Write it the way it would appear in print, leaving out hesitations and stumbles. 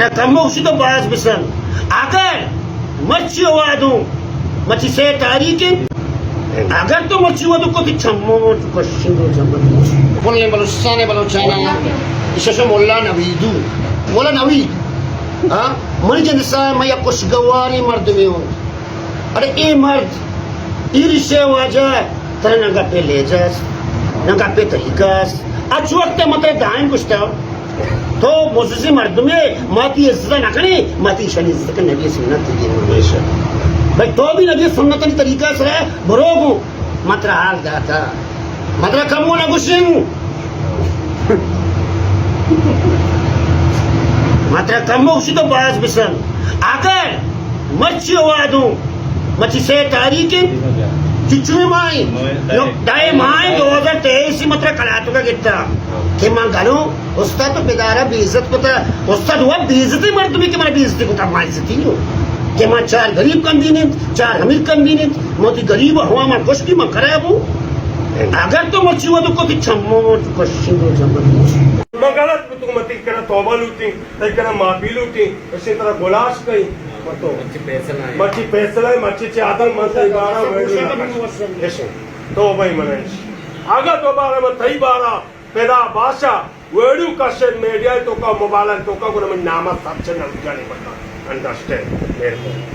Matra kamu sudah bahas besar. Agar मच्छी वादू मच्छी से तारीखें अगर तो मच्छी वादू को दिच्छामो तो शिंगो जमती बोलने वालों साने वालों चाइना इसे मोला नवीदू मोला नवीद हाँ मरी जैसा मैं या कुछ गवारी मर्द में हूँ अरे ये मर्द इरिशे वाजा तरह नंगा पे ले जास नंगा पे तरीकास आज वक्त मतलब दाएं कुछता तो मोज़ी मर्द में माती इज़्ज़त ना करें माती शनी इज़्ज़त का नबी सुन्नत की बेशक भाई तो भी नबी सुन्नत की तरीका से बरोगु मात्रा हाल जाता मात्रा कमो ना गुशिंग मात्रा कमो उसी तो बाज बिसन अगर मच्छी वादू मच्छी से तारीखें चिचुए माई दाए माई 2023 मात्रा कलातु का गिट्टा कि मां गालो उस्ताद तो बेदारा बेइज्जत को था उस्ताद हुआ बेइज्जती मर्द में कि मां बेइज्जती को था मां इज्जती हो कि मां चार गरीब कम दीने चार अमीर कम दीने मोती गरीब हुआ मां कुछ की मां कराया वो अगर तो मच्छी हुआ तो को दिच्छामो तो कशिंगो जमती गलत तू मती करा तौबा लूटी तई करा माफी लूटी इसी तरह गुलाश कई मतो मच्छी पैसला है मच्छी चे आदम मत बारा ऐसे तो भाई मने आगा तो बारा में थई बारा पैदा भाषा वेडू कशे मीडिया तो का मोबाइल तो का गुण में नाम सब से न जाने पड़ता अंडरस्टैंड मेरे को